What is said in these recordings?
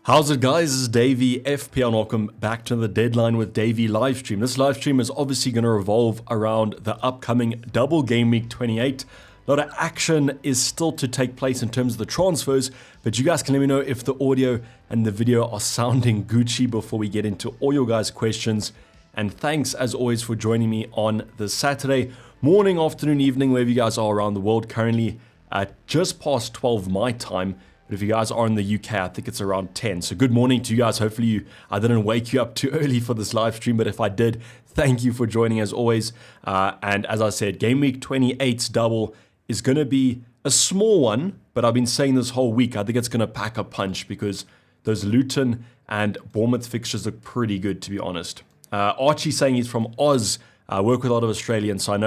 How's it, guys? This is Davey FPL and welcome back to the Deadline with Davey live stream. This live stream is obviously going to revolve around the upcoming double game week 28. A lot of action is still to take place in terms of the transfers, but you guys can let me know if the audio and the video are sounding Gucci before we get into all your guys' questions. And thanks as always for joining me on this Saturday morning, afternoon, evening, wherever you guys are around the world. Currently at just past 12 my time. But if you guys are in the UK, I think it's around 10. So good morning to you guys. Hopefully I didn't wake you up too early for this live stream, but if I did, thank you for joining as always. And as I said, Game Week 28's double is going to be a small one, but I've been saying this whole week, I think it's going to pack a punch because those Luton and Bournemouth fixtures look pretty good, to be honest. Archie saying he's from Oz. I work with a lot of Australians, so I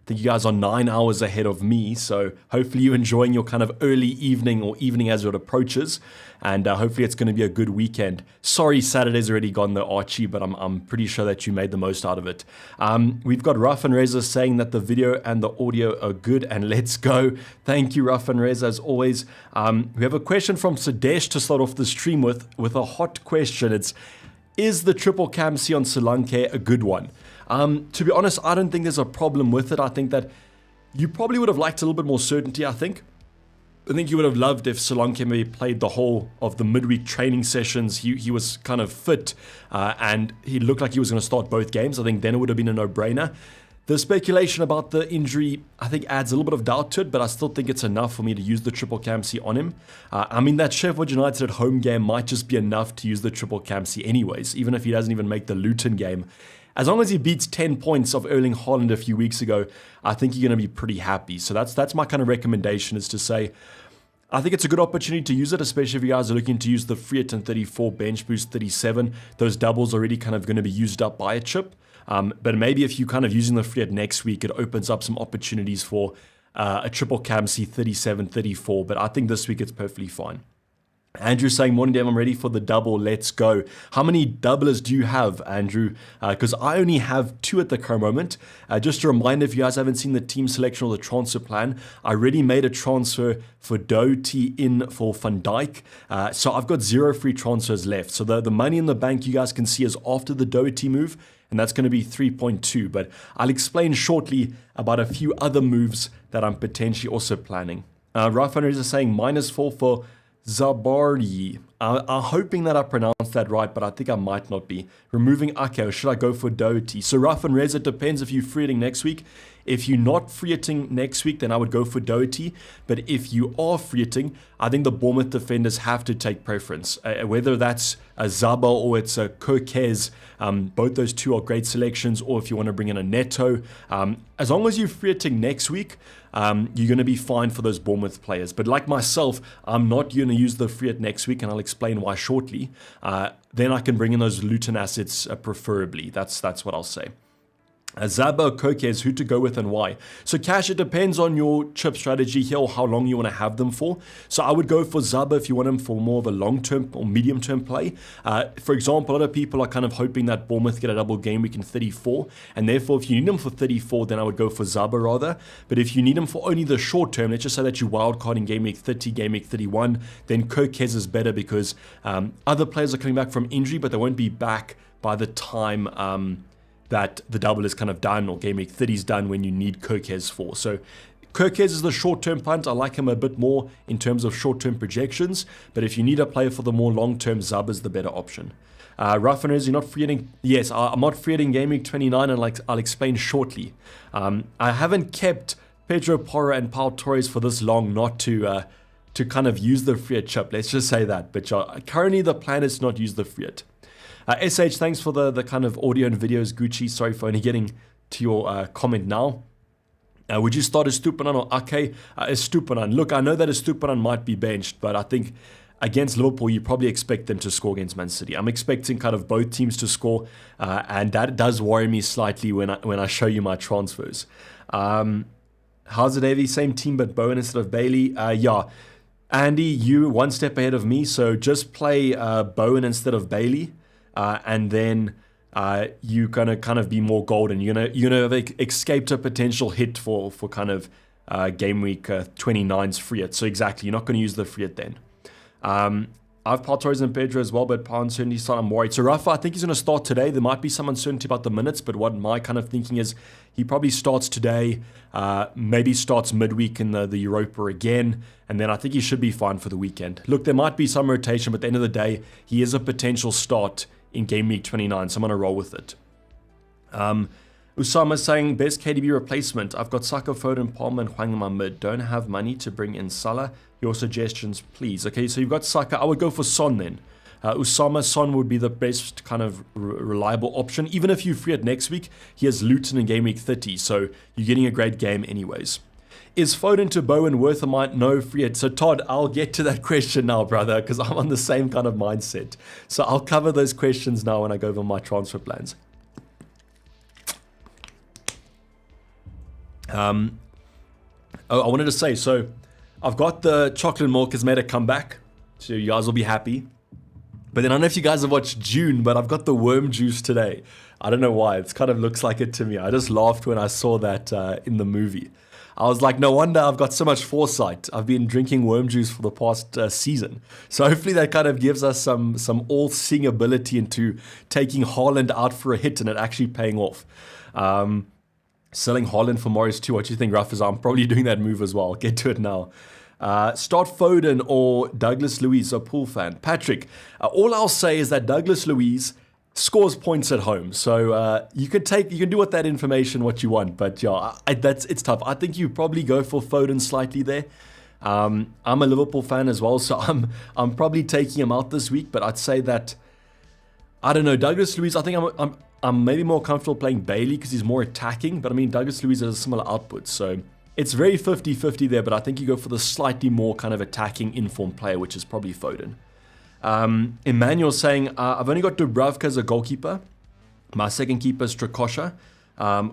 think you guys are 9 hours ahead of me, so hopefully you're enjoying your kind of early evening or evening as it approaches, and hopefully it's going to be a good weekend. Sorry Saturday's already gone though, Archie, but I'm pretty sure that you made the most out of it. We've got Ruff and Reza saying that the video and the audio are good, and let's go. Thank you, Ruff and Reza, as always. We have a question from Sadesh to start off the stream with a hot question. Is the triple cam C on Solanke a good one? To be honest, I don't think there's a problem with it. I think that you probably would have liked a little bit more certainty, I think you would have loved if Solanke maybe played the whole of the midweek training sessions. He was kind of fit and he looked like he was going to start both games. I think then it would have been a no-brainer. The speculation about the injury, I think, adds a little bit of doubt to it, but I still think it's enough for me to use the triple cam C on him. I mean, that Sheffield United at home game might just be enough to use the triple cam C anyways, even if he doesn't even make the Luton game. As long as he beats 10 points of Erling Haaland a few weeks ago, I think you're going to be pretty happy. So that's my kind of recommendation, is to say, I think it's a good opportunity to use it, especially if you guys are looking to use the free hit and 34, bench boost 37. Those doubles are already kind of going to be used up by a chip. But maybe if you're kind of using the free hit next week, it opens up some opportunities for a triple cam C 37, 34. But I think this week it's perfectly fine. Andrew saying, morning Dave, I'm ready for the double, let's go. How many doublers do you have, Andrew? Because I only have 2 at the current moment. Just a reminder, if you guys haven't seen the team selection or the transfer plan, I already made a transfer for Doherty in for Van Dijk. So I've got 0 free transfers left. So the money in the bank you guys can see is after the Doherty move, and that's going to be 3.2. But I'll explain shortly about a few other moves that I'm potentially also planning. Rafa is saying -4 for Zabardi. I'm hoping that I pronounced that right, but I think I might not be. Removing Ake, or should I go for Doherty? So Ruff and Rez, it depends if you're free hitting next week. If you're not free hitting next week, then I would go for Doherty. But if you are free hitting, I think the Bournemouth defenders have to take preference. Whether that's a Zaba or it's a Kokez, both those two are great selections. Or if you want to bring in a Neto, as long as you're free hitting next week, you're going to be fine for those Bournemouth players. But like myself, I'm not going to use the free hit next week, and I'll explain why shortly. Then I can bring in those Luton assets preferably. That's what I'll say. Zaba, Kokez, who to go with and why. So Cash, it depends on your chip strategy here or how long you want to have them for. So I would go for Zaba if you want him for more of a long-term or medium-term play. For example, a lot of people are kind of hoping that Bournemouth get a double game week in 34, and therefore if you need him for 34, then I would go for Zaba rather. But if you need him for only the short term, let's just say that you wildcard in game week 30, game week 31, then Kokez is better because other players are coming back from injury, but they won't be back by the time that the double is kind of done, or game week 30 is done when you need Kokez for. So Kokez is the short-term punt. I like him a bit more in terms of short-term projections, but if you need a player for the more long-term, Zab is the better option. Raffiners, you're not free hitting? Yes, I'm not free hitting game week 29, and I'll explain shortly. I haven't kept Pedro Porro and Pau Torres for this long not to kind of use the free hit chip. Let's just say that. But currently the plan is to not use the free hit. SH, thanks for the kind of audio and videos, Gucci. Sorry for only getting to your comment now. Would you start Estupinan or Ake? Estupinan. Look, I know that Estupinan might be benched, but I think against Liverpool, you probably expect them to score against Man City. I'm expecting kind of both teams to score, and that does worry me slightly when I show you my transfers. How's it, Davey? Same team, but Bowen instead of Bailey? Yeah. Andy, you 1 step ahead of me, so just play Bowen instead of Bailey. And then you're gonna kind of be more golden. You're gonna have escaped a potential hit for kind of game week 29's free hit. So exactly, you're not going to use the free hit then. I have Pau Torres and Pedro as well, but Pau uncertainty start, I'm worried. So Rafa, I think he's going to start today. There might be some uncertainty about the minutes, but what my kind of thinking is he probably starts today, maybe starts midweek in the Europa again, and then I think he should be fine for the weekend. Look, there might be some rotation, but at the end of the day, he is a potential start in game week 29, so I'm going to roll with it. Usama saying, best KDB replacement. I've got Saka, Foden, Palmer, and Hwang in my mid. Don't have money to bring in Salah. Your suggestions, please. Okay, so you've got Saka. I would go for Son then. Usama, Son would be the best kind of reliable option. Even if you free it next week, he has Luton in game week 30, so you're getting a great game anyways. Is Foden to Bowen worth a mind? No, free it. So Todd, I'll get to that question now, brother, because I'm on the same kind of mindset. So I'll cover those questions now when I go over my transfer plans. I wanted to say, so I've got the chocolate milk has made a comeback, so you guys will be happy. But then I don't know if you guys have watched June, but I've got the worm juice today. I don't know why, it kind of looks like it to me. I just laughed when I saw that in the movie. I was like, no wonder I've got so much foresight. I've been drinking worm juice for the past season. So hopefully that kind of gives us some all-seeing ability into taking Haaland out for a hit and it actually paying off. Selling Haaland for Morris too. What do you think, Ruff? I'm probably doing that move as well. I'll get to it now. Start Foden or Douglas Luiz, a Pool fan. Patrick, all I'll say is that Douglas Luiz scores points at home. So you can do with that information what you want. But yeah, it's tough. I think you probably go for Foden slightly there. I'm a Liverpool fan as well, so I'm probably taking him out this week. But I'd say that, I don't know, Douglas Luiz, I think I'm maybe more comfortable playing Bailey because he's more attacking, but I mean, Douglas Luiz has a similar output, so it's very 50-50 there, but I think you go for the slightly more kind of attacking informed player, which is probably Foden. Emmanuel saying, I've only got Dubravka as a goalkeeper. My second keeper is Strakosha.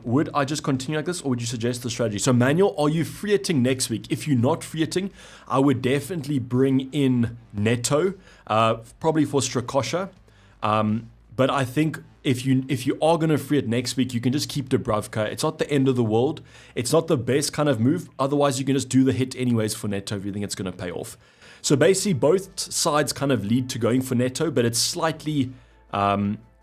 Would I just continue like this, or would you suggest the strategy? So Manuel, are you free-hitting next week? If you're not free-hitting, I would definitely bring in Neto, probably for Strakosha. But I think if you are going to free it next week, you can just keep Dubravka. It's not the end of the world. It's not the best kind of move. Otherwise, you can just do the hit anyways for Neto if you think it's going to pay off. So basically, both sides kind of lead to going for Neto, but it's slightly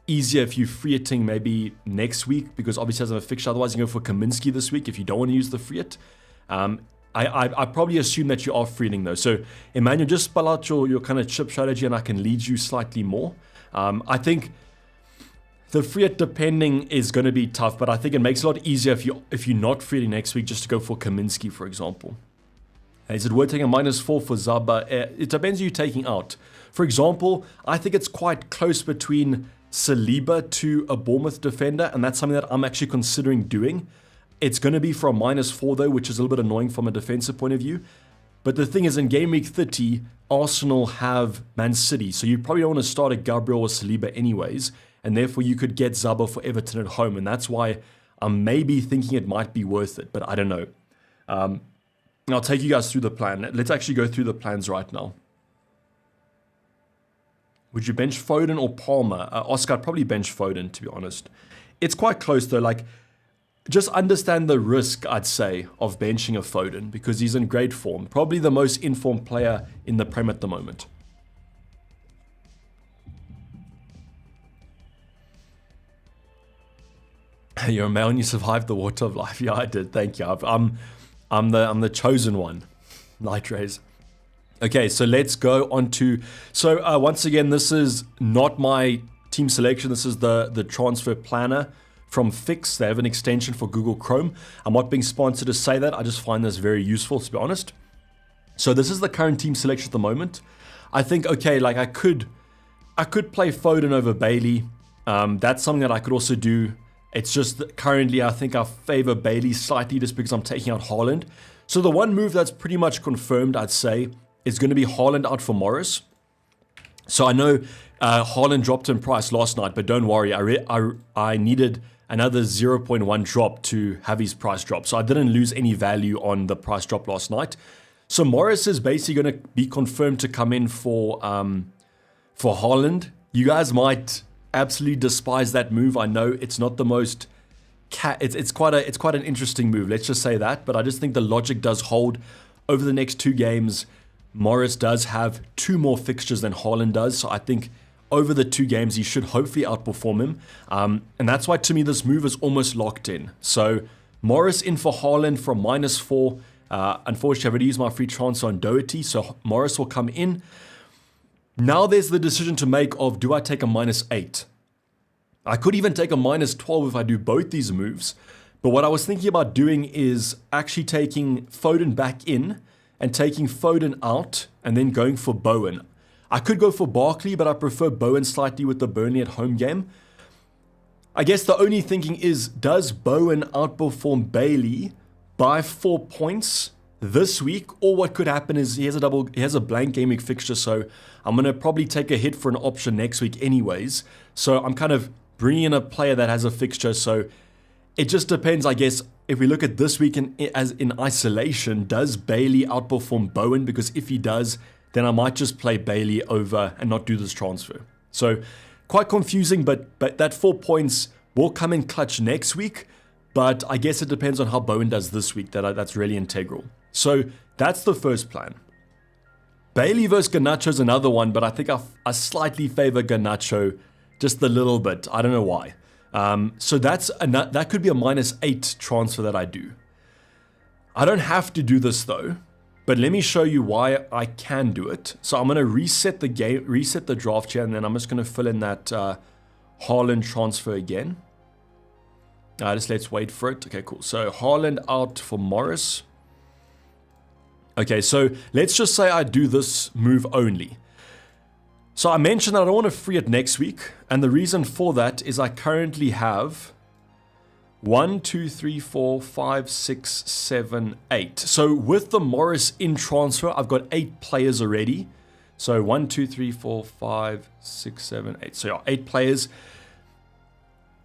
easier if you free hitting maybe next week, because obviously has a fixture. Otherwise, you can go for Kaminsky this week if you don't want to use the free hit. I probably assume that you are free hitting though. So Emmanuel, just spell out your kind of chip strategy and I can lead you slightly more. I think the free hit depending is going to be tough, but I think it makes it a lot easier if you're not free hitting next week just to go for Kaminsky, for example. Is it worth taking a -4 for Zaba? It depends who you're taking out. For example, I think it's quite close between Saliba to a Bournemouth defender, and that's something that I'm actually considering doing. It's going to be for a -4 though, which is a little bit annoying from a defensive point of view. But the thing is, in game week 30, Arsenal have Man City, so you probably don't want to start a Gabriel or Saliba anyways, and therefore you could get Zaba for Everton at home, and that's why I'm maybe thinking it might be worth it, but I don't know. I'll take you guys through the plan. Let's actually go through the plans right now. Would you bench Foden or Palmer? Oscar, I'd probably bench Foden, to be honest. It's quite close though, like, just understand the risk, I'd say, of benching a Foden, because he's in great form. Probably the most informed player in the Prem at the moment. You're a male and you survived the water of life. Yeah, I did. Thank you. I'm the chosen one. Light rays. Okay, so let's go on to... So once again, this is not my team selection. This is the transfer planner from Fix. They have an extension for Google Chrome. I'm not being sponsored to say that. I just find this very useful, to be honest. So this is the current team selection at the moment. I think, okay, like I could play Foden over Bailey. That's something that I could also do. It's just that currently I think I favor Bailey slightly just because I'm taking out Haaland. So the one move that's pretty much confirmed, I'd say, is going to be Haaland out for Morris. So I know Haaland dropped in price last night, but don't worry, I needed another 0.1 drop to have his price drop. So I didn't lose any value on the price drop last night. So Morris is basically going to be confirmed to come in for Haaland. You guys might absolutely despise that move. I know it's not the most... It's quite an interesting move, let's just say that. But I just think the logic does hold over the next 2 games. Morris does have 2 more fixtures than Haaland does, so I think over the 2 games he should hopefully outperform him. And that's why to me this move is almost locked in. So Morris in for Haaland from -4. Unfortunately, I've already used my free transfer on Doherty, so Morris will come in. Now there's the decision to make of, do I take a -8? I could even take a -12 if I do both these moves. But what I was thinking about doing is actually taking Foden back in and taking Foden out and then going for Bowen. I could go for Barkley, but I prefer Bowen slightly with the Burnley at home game. I guess the only thinking is, does Bowen outperform Bailey by 4 points this week? Or what could happen is he has a blank game week fixture, so I'm going to probably take a hit for an option next week anyways. So I'm kind of bringing in a player that has a fixture, so it just depends, I guess. If we look at this week as in isolation, does Bailey outperform Bowen? Because if he does, then I might just play Bailey over and not do this transfer. So quite confusing, but that 4 points will come in clutch next week. But I guess it depends on how Bowen does this week. That's really integral. So that's the first plan. Bailey versus Garnacho is another one, but I think I slightly favor Garnacho just a little bit. I don't know why. So that could be a -8 transfer that I do. I don't have to do this though, but let me show you why I can do it. So I'm going to reset the draft here, and then I'm just going to fill in that Haaland transfer again. Let's wait for it. Okay, cool. So Haaland out for Morris. Okay, so let's just say I do this move only. So I mentioned that I don't want to free it next week, and the reason for that is I currently have 1, 2, 3, 4, 5, 6, 7, 8. So with the Morris in transfer, I've got 8 players already. So 1, 2, 3, 4, 5, 6, 7, 8. So yeah, 8 players.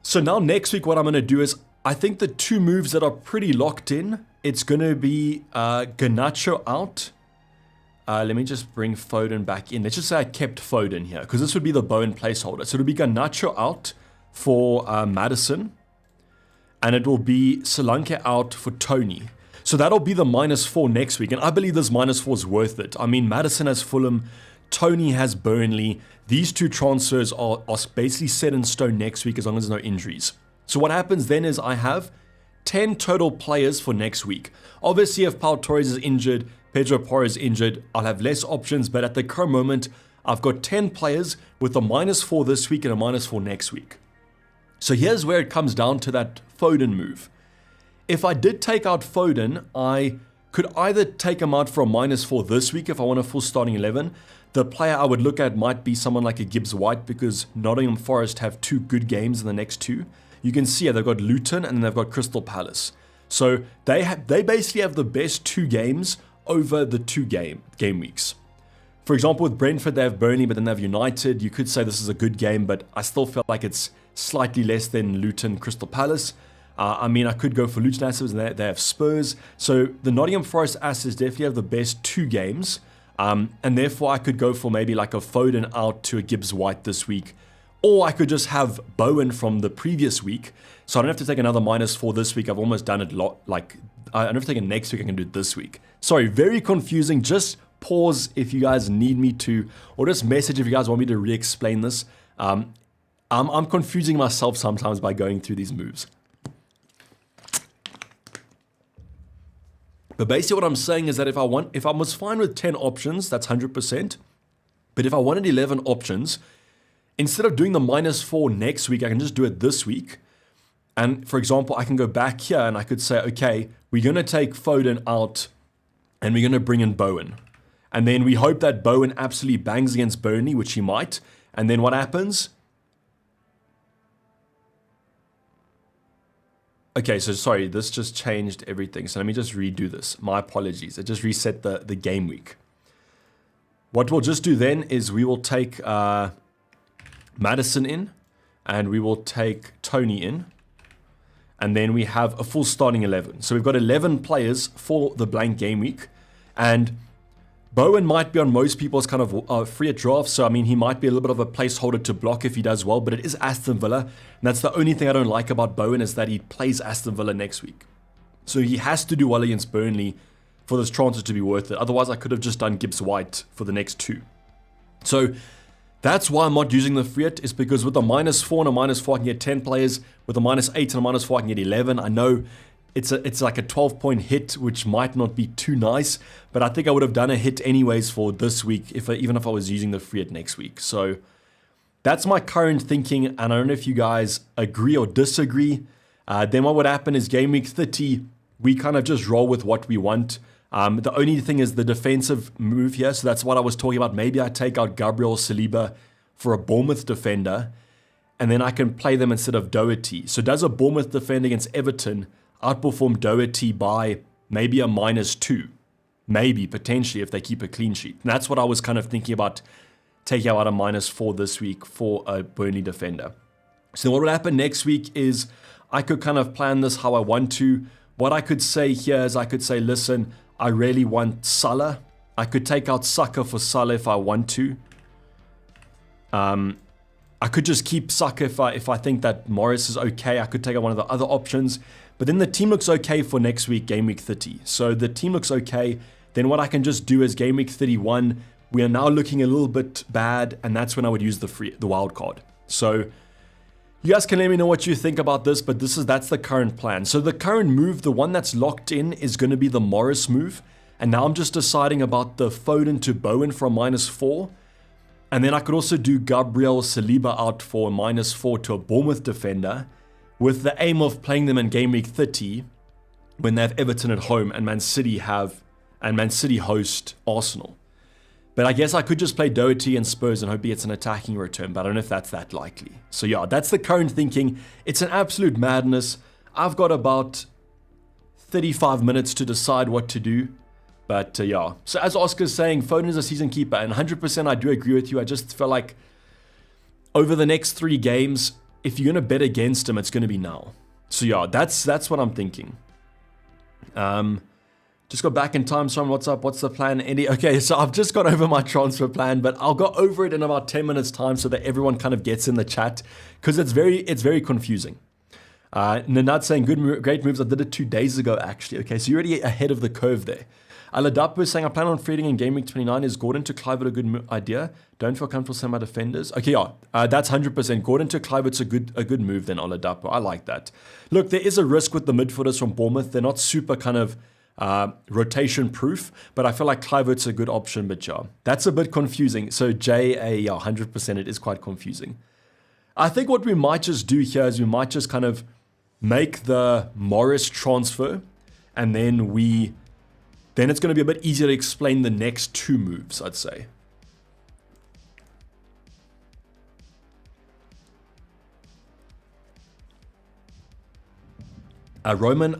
So now next week what I'm going to do is, I think the 2 moves that are pretty locked in, it's going to be Garnacho out. Let me just bring Foden back in. Let's just say I kept Foden here, because this would be the Bowen placeholder. So it'll be Garnacho out for Maddison, and it will be Solanke out for Tony. So that'll be the -4 next week, and I believe this -4 is worth it. I mean, Maddison has Fulham, Tony has Burnley. These 2 transfers are basically set in stone next week as long as there's no injuries. So what happens then is I have 10 total players for next week. Obviously, if Pau Torres is injured, Pedro Porro is injured, I'll have less options, but at the current moment, I've got 10 players with a -4 this week and a -4 next week. So here's where it comes down to that Foden move. If I did take out Foden, I could either take him out for a -4 this week if I want a full starting 11. The player I would look at might be someone like a Gibbs White, because Nottingham Forest have 2 good games in the next 2. You can see they've got Luton and then they've got Crystal Palace. So they basically have the best 2 games over the 2 game weeks. For example, with Brentford, they have Burnley, but then they have United. You could say this is a good game, but I still feel like it's slightly less than Luton, Crystal Palace. I mean, I could go for Luton assets, and they have Spurs. So the Nottingham Forest assets definitely have the best 2 games. And therefore, I could go for maybe like a Foden out to a Gibbs White this week. Or I could just have Bowen from the previous week. So I don't have to take another -4 this week. I've almost done it I don't have to take it next week. I can do it this week. Sorry, very confusing. Just pause if you guys need me to, or just message if you guys want me to re-explain this. I'm confusing myself sometimes by going through these moves. But basically what I'm saying is that if I was fine with 10 options, that's 100%. But if I wanted 11 options, instead of doing the -4 next week, I can just do it this week. And for example, I can go back here and I could say, okay, we're going to take Foden out and we're going to bring in Bowen. And then we hope that Bowen absolutely bangs against Burnley, which he might. And then what happens? Okay, so sorry, this just changed everything. So let me just redo this. My apologies. It just reset the game week. What we'll just do then is we will take Maddison in, and we will take Tony in. And then we have a full starting 11. So we've got 11 players for the blank game week. And Bowen might be on most people's kind of free at draft. So, I mean, he might be a little bit of a placeholder to block if he does well. But it is Aston Villa. And that's the only thing I don't like about Bowen, is that he plays Aston Villa next week. So he has to do well against Burnley for this transfer to be worth it. Otherwise, I could have just done Gibbs White for the next 2. So that's why I'm not using the fiat, is because with a -4 and a -4, I can get 10 players. With a -8 and a -4, I can get 11. I know it's like a 12-point hit, which might not be too nice, but I think I would have done a hit anyways for this week, even if I was using the fiat next week. So that's my current thinking, and I don't know if you guys agree or disagree. Then what would happen is game week 30, we kind of just roll with what we want. The only thing is the defensive move here, so that's what I was talking about. Maybe I take out Gabriel Saliba for a Bournemouth defender, and then I can play them instead of Doherty. So does a Bournemouth defender against Everton outperform Doherty by maybe a -2? Maybe, potentially, if they keep a clean sheet. And that's what I was kind of thinking about, taking out a -4 this week for a Burnley defender. So what would happen next week is I could kind of plan this how I want to. What I could say here is I could say, listen, I really want Salah. I could take out Saka for Salah if I want to. I could just keep Saka if I think that Morris is okay. I could take out one of the other options. But then the team looks okay for next week, game week 30. So the team looks okay. Then what I can just do is game week 31, we are now looking a little bit bad, and that's when I would use the wild card. So you guys can let me know what you think about this, but that's the current plan. So the current move, the one that's locked in, is going to be the Morris move. And now I'm just deciding about the Foden to Bowen for a -4. And then I could also do Gabriel Saliba out for a -4 to a Bournemouth defender, with the aim of playing them in game week 30 when they have Everton at home and Man City host Arsenal. But I guess I could just play Doherty and Spurs and hope he gets an attacking return, but I don't know if that's that likely. So yeah, that's the current thinking. It's an absolute madness. I've got about 35 minutes to decide what to do. But yeah, so as Oscar's saying, Foden is a season keeper, and 100% I do agree with you. I just feel like over the next 3 games, if you're going to bet against him, it's going to be now. So yeah, that's what I'm thinking. Just got back in time, Simon. What's up? What's the plan, Andy? Okay, so I've just got over my transfer plan, but I'll go over it in about 10 minutes time so that everyone kind of gets in the chat, because it's very confusing. Nanad saying, great moves. I did it 2 days ago, actually. Okay, so you're already ahead of the curve there. Aladapo is saying, I plan on feeding in game week 29. Is Gordon to Clivert a good idea? Don't feel comfortable saying my defenders. Okay, yeah, that's 100%. Gordon to Clivert's a good move then, Aladapo. I like that. Look, there is a risk with the midfielders from Bournemouth. They're not super kind of rotation proof, but I feel like Clivert's a good option. But yeah, that's a bit confusing. So yeah, 100%, it is quite confusing. I think what we might just do here is we might just kind of make the Morris transfer, and then it's going to be a bit easier to explain the next 2 moves, I'd say. Roman,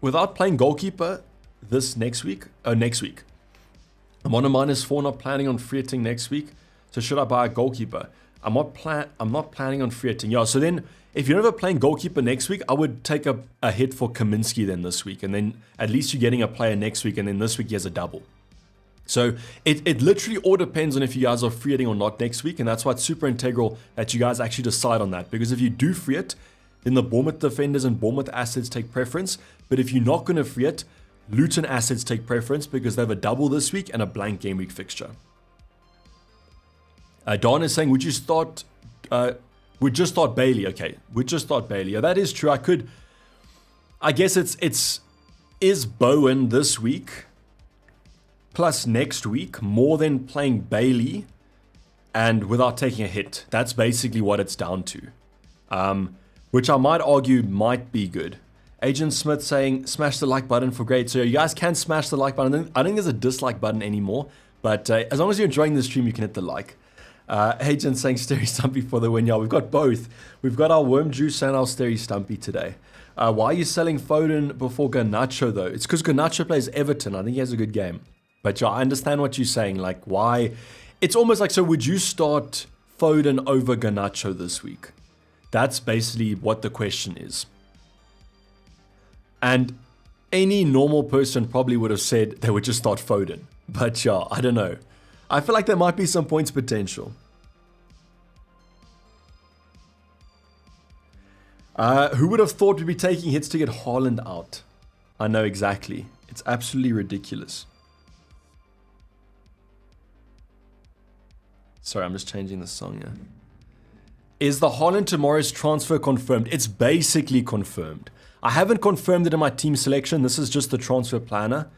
without playing goalkeeper next week, I'm on a -4, not planning on freeing next week. So should I buy a goalkeeper? I'm not planning on freeing. Yeah, so then if you're never playing goalkeeper next week, I would take a hit for Kaminsky then this week, and then at least you're getting a player next week, and then this week he has a double. So it literally all depends on if you guys are freeing or not next week, and that's why it's super integral that you guys actually decide on that, because if you do free it, then the Bournemouth defenders and Bournemouth assets take preference. But if you're not going to free it, Luton assets take preference because they have a double this week and a blank game week fixture. Don is saying, would just start Bailey. Okay, would just start Bailey. Yeah, that is true. I guess is Bowen this week plus next week more than playing Bailey and without taking a hit. That's basically what it's down to. Which I might argue might be good. Agent Smith saying, smash the like button for great. So you guys can smash the like button. I don't think there's a dislike button anymore. But as long as you're enjoying the stream, you can hit the like. Agent saying Steri Stumpy for the win. Yeah, we've got both. We've got our Worm Juice and our Steri Stumpy today. Why are you selling Foden before Garnacho, though? It's because Garnacho plays Everton. I think he has a good game. But yeah, I understand what you're saying. Like, why? It's almost like, so would you start Foden over Garnacho this week? That's basically what the question is. And any normal person probably would have said they would just start Foden. But yeah, I don't know. I feel like there might be some points potential. Who would have thought we'd be taking hits to get Haaland out? I know exactly. It's absolutely ridiculous. Sorry, I'm just changing the song here. Is the Haaland to Morris transfer confirmed? It's basically confirmed. I haven't confirmed it in my team selection. This is just the transfer planner.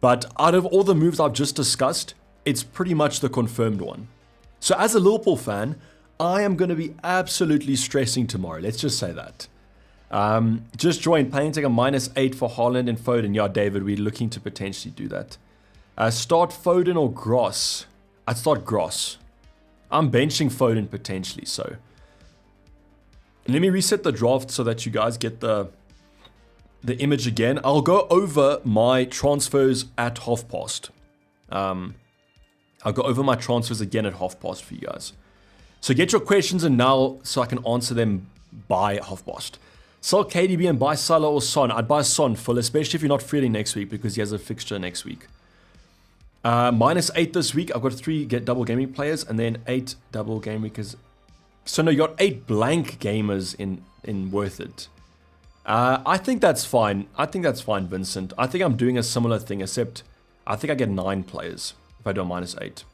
But out of all the moves I've just discussed, it's pretty much the confirmed one. So as a Liverpool fan, I am going to be absolutely stressing tomorrow. Let's just say that. Just joined, playing take a -8 for Haaland and Foden. Yeah, David, we're looking to potentially do that. Start Foden or Gross? I'd start Gross. I'm benching Foden potentially, so. Let me reset the draft so that you guys get the image again. I'll go over my transfers at half past. I'll go over my transfers again at half past for you guys. So get your questions in now so I can answer them by half past. Sell KDB and buy Salah or Son. I'd buy Son full, especially if you're not feeling next week because he has a fixture next week. -8 this week. I've got 3 double gaming players and then 8 double game weekers. So no, you got 8 blank gamers in Worth It. I think that's fine. I think that's fine, Vincent. I think I'm doing a similar thing, except I think I get 9 players if I do a -8.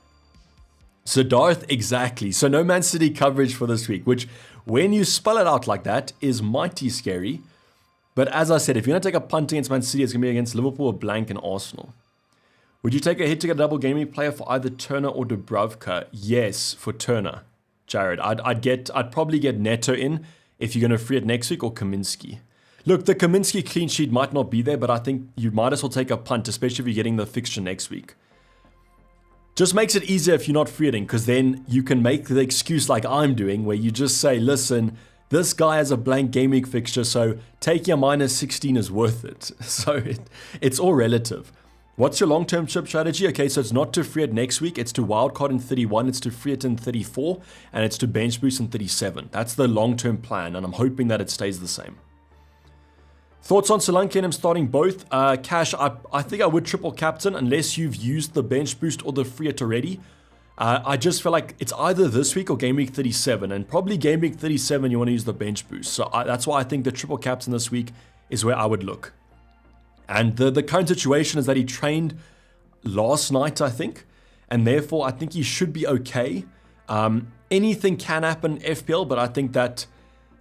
So Darth, exactly. So no Man City coverage for this week, which when you spell it out like that is mighty scary. But as I said, if you're going to take a punt against Man City, it's going to be against Liverpool, or blank, and Arsenal. Would you take a hit to get a double gaming player for either Turner or Dubravka? Yes, for Turner, Jared. I'd probably get Neto in if you're going to free it next week, or Kaminsky. Look, the Kaminsky clean sheet might not be there, but I think you might as well take a punt, especially if you're getting the fixture next week. Just makes it easier if you're not free hitting, because then you can make the excuse like I'm doing, where you just say, listen, this guy has a blank game week fixture, so taking a -16 is worth it. So it's all relative. What's your long-term chip strategy? Okay, so it's not to free it next week. It's to wildcard in 31. It's to free it in 34. And it's to bench boost in 37. That's the long-term plan, and I'm hoping that it stays the same. Thoughts on Solanke and him starting both? Cash, I think I would triple captain unless you've used the bench boost or the free it already. I just feel like it's either this week or game week 37. And probably game week 37, you want to use the bench boost. So that's why I think the triple captain this week is where I would look. And the current situation is that he trained last night, I think. And therefore, I think he should be okay. Anything can happen in FPL, but I think that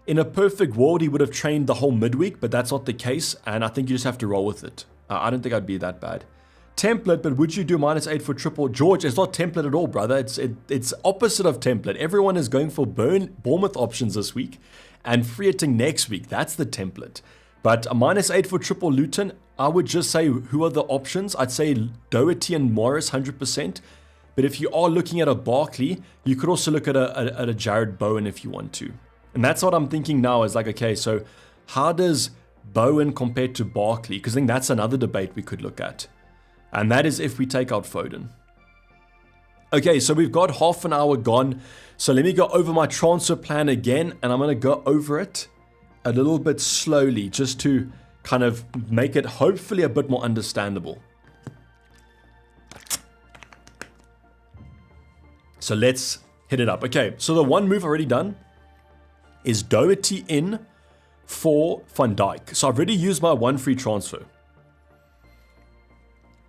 in a perfect world, he would have trained the whole midweek, but that's not the case. And I think you just have to roll with it. I don't think I'd be that bad. Template, but would you do -8 for triple? George, it's not template at all, brother. It's opposite of template. Everyone is going for Bournemouth options this week and free hitting next week. That's the template. But a -8 for triple Luton, I would just say, who are the options? I'd say Doherty and Morris, 100%. But if you are looking at a Barkley, you could also look at a Jared Bowen if you want to. And that's what I'm thinking now is like, okay, so how does Bowen compare to Barkley? Because I think that's another debate we could look at. And that is if we take out Foden. Okay, so we've got half an hour gone. So let me go over my transfer plan again, and I'm going to go over it a little bit slowly just to kind of make it hopefully a bit more understandable. So let's hit it up. Okay, so the one move already done is Doherty in for Van Dijk. So I've already used my one free transfer.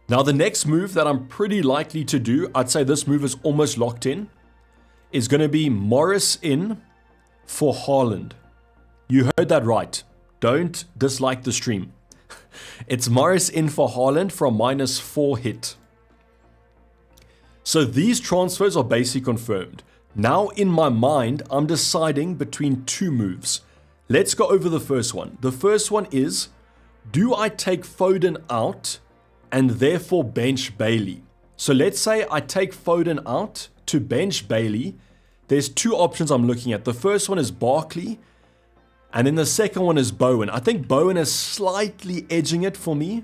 Now the next move that I'm pretty likely to do, I'd say this move is almost locked in, is going to be Morris in for Haaland. You heard that right. Don't dislike the stream. It's Morris in for Haaland for a -4 hit. So these transfers are basically confirmed. Now in my mind, I'm deciding between 2 moves. Let's go over the first one. The first one is, do I take Foden out and therefore bench Bailey? So let's say I take Foden out to bench Bailey. There's 2 options I'm looking at. The first one is Barkley, and then the second one is Bowen. I think Bowen is slightly edging it for me.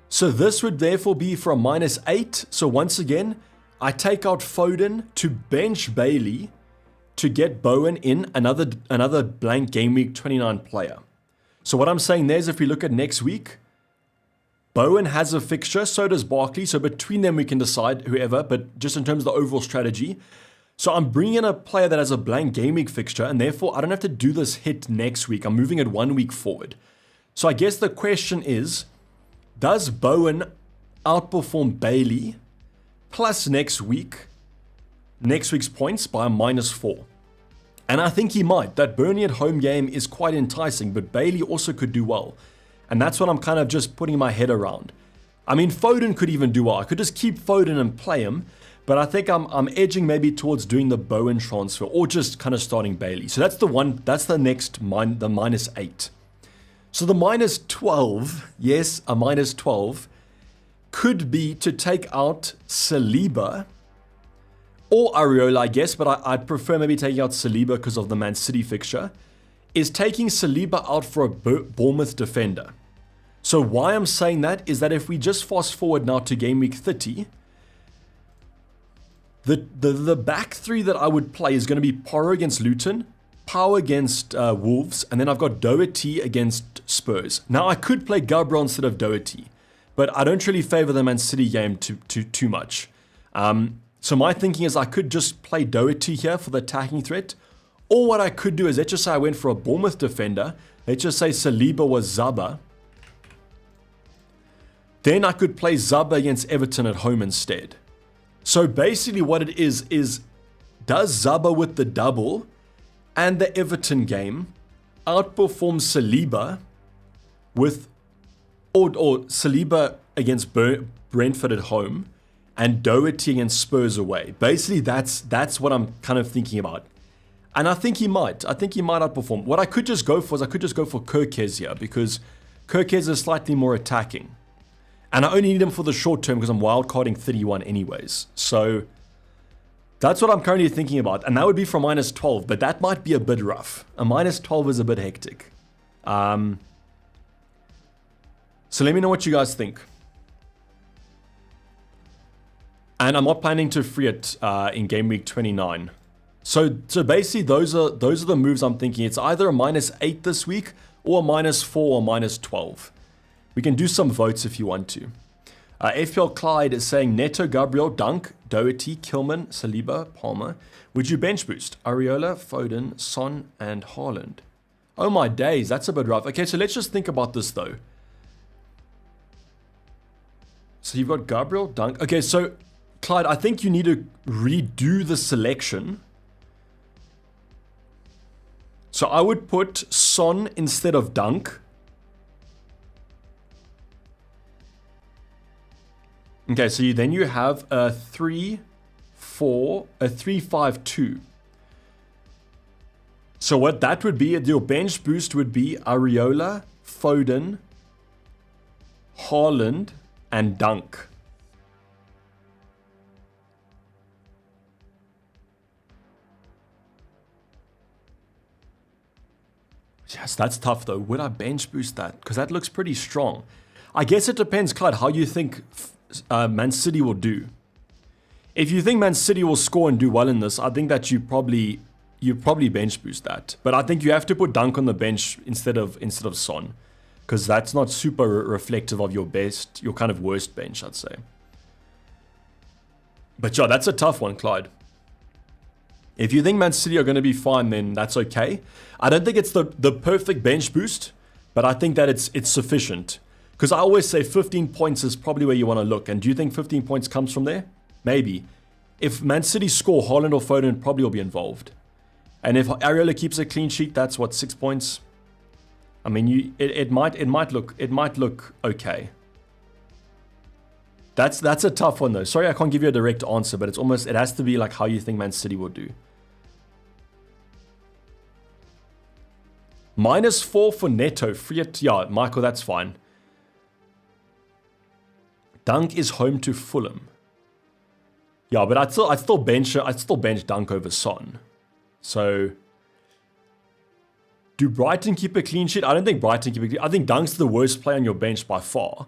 So this would therefore be for a -8. So once again, I take out Foden to bench Bailey to get Bowen in, another blank game week 29 player. So what I'm saying there is if we look at next week, Bowen has a fixture, so does Barkley. So between them we can decide whoever, but just in terms of the overall strategy. So I'm bringing in a player that has a blank game week fixture, and therefore I don't have to do this hit next week. I'm moving it 1 week forward. So I guess the question is, does Bowen outperform Bailey plus next week's points by a -4? And I think he might. That Burnley at home game is quite enticing, but Bailey also could do well. And that's what I'm kind of just putting my head around. I mean, Foden could even do well. I could just keep Foden and play him, but I think I'm edging maybe towards doing the Bowen transfer or just kind of starting Bailey. So that's the next, the -8. So the -12, yes, a -12, could be to take out Saliba or Areola, I guess, but I'd prefer maybe taking out Saliba because of the Man City fixture, is taking Saliba out for a Bournemouth defender. So why I'm saying that is that if we just fast forward now to game week 30, the back three that I would play is going to be Porro against Luton, Pau against Wolves, and then I've got Doherty against Spurs. Now I could play Gabriel instead of Doherty, but I don't really favour the Man City game too much. So my thinking is I could just play Doherty here for the attacking threat, or what I could do is, let's just say I went for a Bournemouth defender, let's just say Saliba was Zaba, then I could play Zaba against Everton at home instead. So basically what it is does Zaba with the double and the Everton game outperform Saliba with, or Saliba against Brentford at home, and Doherty against Spurs away. Basically, that's what I'm kind of thinking about. And I think he might. I think he might outperform. What I could just go for is I could just go for Kirkez here because Kirkez is slightly more attacking. And I only need him for the short term because I'm wildcarding 31 anyways. So that's what I'm currently thinking about. And that would be for -12, but that might be a bit rough. A -12 is a bit hectic. So let me know what you guys think. And I'm not planning to free it in game week 29. So basically, those are the moves I'm thinking. It's either a -8 this week or a -4 or -12. We can do some votes if you want to. FPL Clyde is saying Neto, Gabriel, Dunk, Doherty, Kilman, Saliba, Palmer. Would you bench boost Areola, Foden, Son, and Haaland? Oh my days, that's a bit rough. Okay, so let's just think about this though. So you've got Gabriel, Dunk. Okay, so Clyde, I think you need to redo the selection. So I would put Son instead of Dunk. Okay, so then you have a 3-5-2. So what that would be, your bench boost would be Areola, Foden, Haaland, and Dunk. Yes, that's tough though. Would I bench boost that? Because that looks pretty strong. I guess it depends, Clyde, how you think Man City will do. If you think Man City will score and do well in this, I think that you probably bench boost that. But I think you have to put Dunk on the bench instead of Son, because that's not super reflective of your kind of worst bench, I'd say. But yeah, that's a tough one, Clyde. If you think Man City are going to be fine, then that's okay. I don't think it's the perfect bench boost, but I think that it's sufficient. Because I always say 15 points is probably where you want to look. And do you think 15 points comes from there? Maybe. If Man City score, Haaland or Foden probably will be involved. And if Areola keeps a clean sheet, that's what, 6 points? I mean, it might look okay. That's a tough one though. Sorry, I can't give you a direct answer, but it has to be like how you think Man City will do. -4 for Neto. Free it. Yeah, Michael, that's fine. Dunk is home to Fulham. Yeah, but I'd still bench Dunk over Son. So do Brighton keep a clean sheet? I don't think Brighton keep a clean sheet. I think Dunk's the worst player on your bench by far.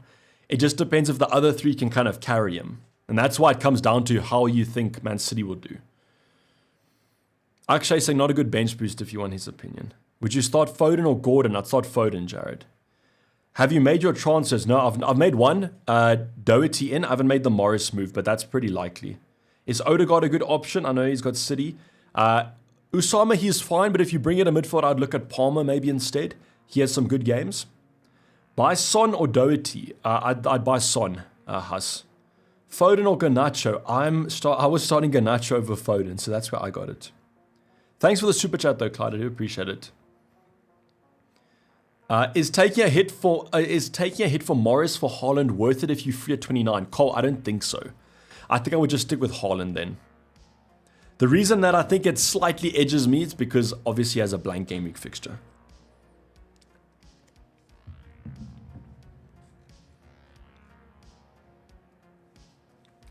It just depends if the other three can kind of carry him. And that's why it comes down to how you think Man City will do. Akshay saying not a good bench boost if you want his opinion. Would you start Foden or Gordon? I'd start Foden, Jared. Have you made your transfers? No, I've made one. Doherty in. I haven't made the Morris move, but that's pretty likely. Is Odegaard a good option? I know he's got City. Usama, he's fine, but if you bring in a midfield, I'd look at Palmer maybe instead. He has some good games. Buy Son or Doherty? I'd buy Son, Huss. Foden or Garnacho? I was starting Garnacho over Foden, so that's where I got it. Thanks for the super chat though, Clyde. I do appreciate it. Is taking a hit for Morris for Haaland worth it if you free at 29? Cole, I don't think so. I think I would just stick with Haaland then. The reason that I think it slightly edges me is because obviously he has a blank game week fixture.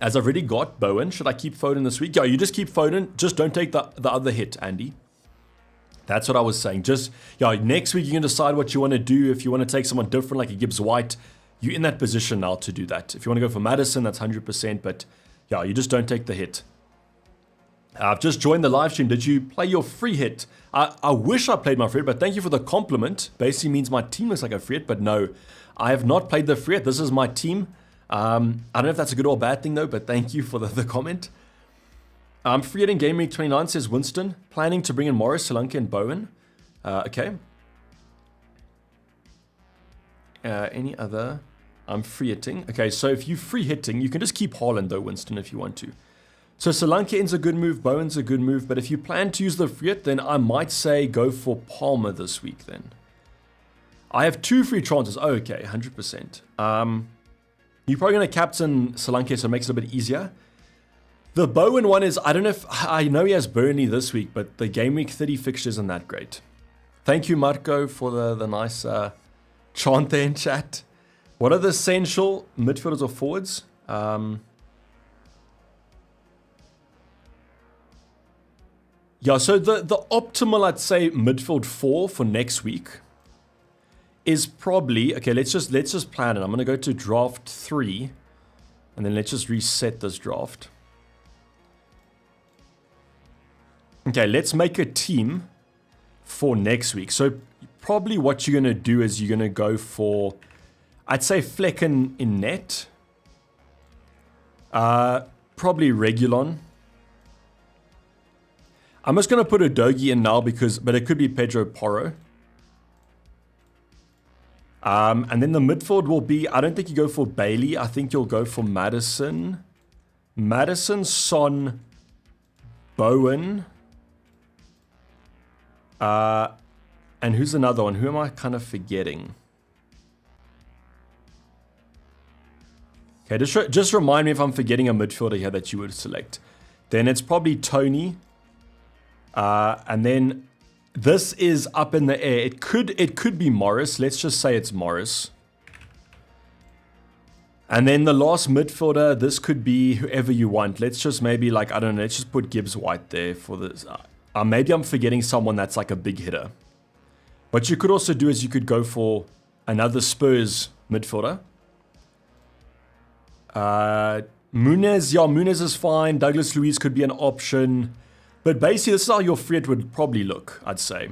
As I've already got Bowen, should I keep Foden this week? Yeah, you just keep Foden. Just don't take the other hit, Andy. That's what I was saying. Just, yeah, next week you can decide what you want to do. If you want to take someone different like a Gibbs White, you're in that position now to do that. If you want to go for Madison, that's 100%. But yeah, you just don't take the hit. I've just joined the live stream. Did you play your free hit? I wish I played my free hit, but thank you for the compliment. Basically means my team looks like a free hit, but no, I have not played the free hit. This is my team. I don't know if that's a good or bad thing though, but thank you for the comment. Free hit in Game Week 29, says Winston. Planning to bring in Morris, Solanke, and Bowen. Okay. Any other? I'm free hitting. Okay, so if you free hitting, you can just keep Haaland though, Winston, if you want to. So Solanke's a good move, Bowen's a good move, but if you plan to use the free hit, then I might say go for Palmer this week then. I have 2 free transfers. Oh, okay, 100%. You're probably going to captain Solanke, so it makes it a bit easier. The Bowen one is, I don't know if, I know he has Burnley this week, but the Game Week 30 fixture isn't that great. Thank you, Marco, for the nice chant there in chat. What are the essential midfielders or forwards? Yeah, so the optimal, I'd say, midfield 4 for next week is probably, okay, let's just plan it. I'm going to go to draft 3, and then let's just reset this draft. Okay, let's make a team for next week. So probably what you're going to do is you're going to go for, I'd say Flecken in net. Probably Reguilon. I'm just going to put a Udogie in now but it could be Pedro Porro. And then the midfield will be, I don't think you go for Bailey. I think you'll go for Madison. Madison, Son, Bowen. And who's another one? Who am I kind of forgetting? Okay, just remind me if I'm forgetting a midfielder here that you would select. Then it's probably Tony. And then this is up in the air. It could be Morris. Let's just say it's Morris. And then the last midfielder, this could be whoever you want. Let's just maybe like, I don't know, let's just put Gibbs White there for this. Maybe I'm forgetting someone that's like a big hitter. What you could also do is you could go for another Spurs midfielder. Muniz, yeah, Muniz is fine. Douglas Luiz could be an option. But basically, this is how your free hit would probably look, I'd say.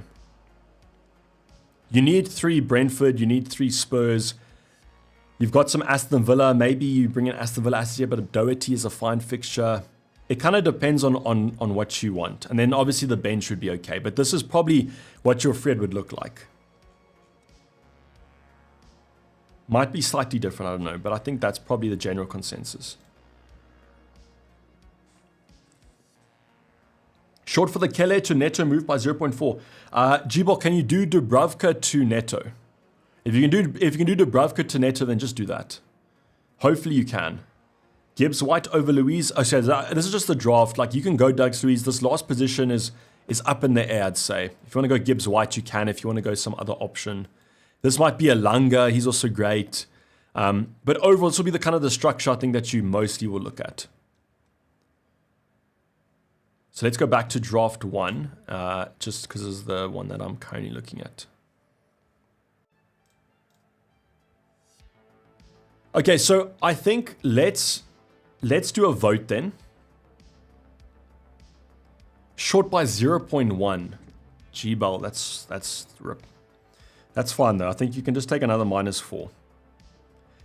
You need 3 Brentford, you need 3 Spurs. You've got some Aston Villa. Maybe you bring in Aston Villa assets here, but Doherty is a fine fixture. It kind of depends on what you want. And then obviously the bench would be okay. But this is probably what your free hit would look like. Might be slightly different, I don't know. But I think that's probably the general consensus. Short for the Kele to Neto move by 0.4. G-Ball, can you do Dubravka to Neto? If you can do Dubravka to Neto, then just do that. Hopefully you can. Gibbs White over Louise. Oh, so this is just the draft. Like you can go Douglas Louise. This last position is up in the air, I'd say. If you want to go Gibbs White, you can. If you want to go some other option, this might be a Langa. He's also great. But overall, this will be the kind of the structure I think that you mostly will look at. So let's go back to draft 1, just because this is the one that I'm currently looking at. Okay, so I think let's do a vote then. Short by 0.1. G-Bell, that's fine though. I think you can just take another -4.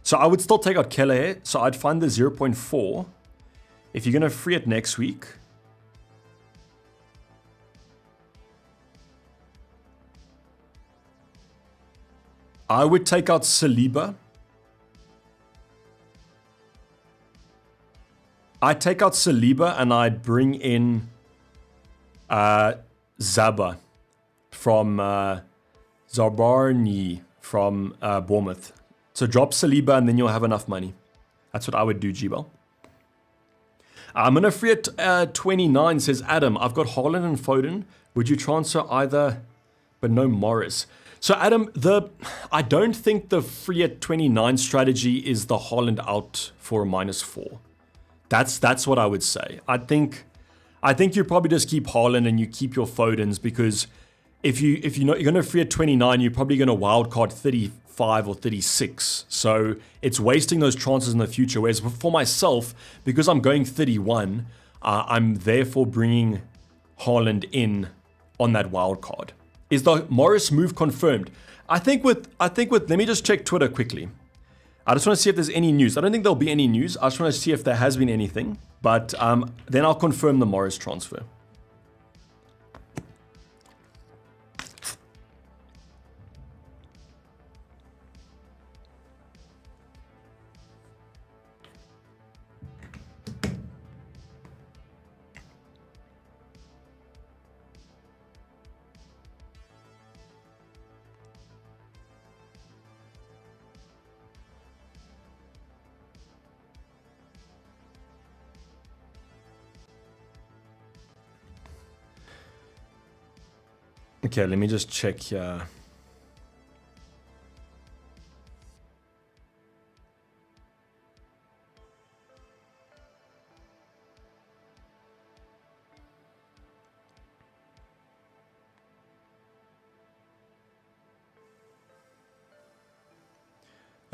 So I would still take out Kelleher. So I'd find the 0.4. If you're going to free it next week. I would take out Saliba. I'd take out Saliba and I'd bring in Zaba from Zabarni from Bournemouth. So drop Saliba and then you'll have enough money. That's what I would do, G-Bell. I'm going to free at 29, says Adam. I've got Haaland and Foden. Would you transfer either, but no Morris? So Adam, I don't think the free at 29 strategy is the Haaland out for a -4. That's what I would say. I think you probably just keep Haaland and you keep your Fodens, because if you know you're going to free at 29, you're probably going to wildcard 35 or 36. So it's wasting those chances in the future. Whereas for myself, because I'm going 31, I'm therefore bringing Haaland in on that wildcard. Is the Morris move confirmed? I think with let me just check Twitter quickly. I just want to see if there's any news. I don't think there'll be any news. I just want to see if there has been anything. But then I'll confirm the Morris transfer. Okay, let me just check here.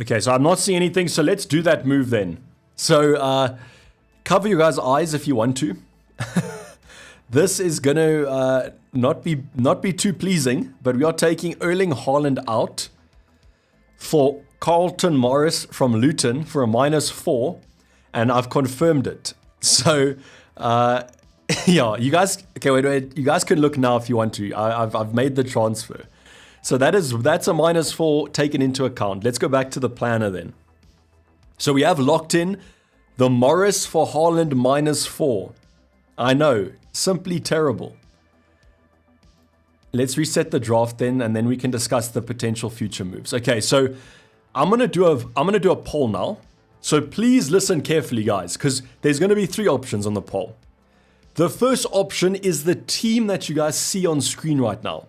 Okay, so I'm not seeing anything, so let's do that move then. So cover your guys' eyes if you want to. This is going to not be too pleasing, but we are taking Erling Haaland out for Carlton Morris from Luton for a -4, and I've confirmed it. So, yeah, you guys, okay, wait, you guys can look now if you want to. I've made the transfer. So that's a -4 taken into account. Let's go back to the planner then. So we have locked in the Morris for Haaland -4. I know, simply terrible. Let's reset the draft then, and then we can discuss the potential future moves. Okay, so I'm gonna do a poll now. So please listen carefully, guys, because there's gonna be 3 options on the poll. The first option is the team that you guys see on screen right now.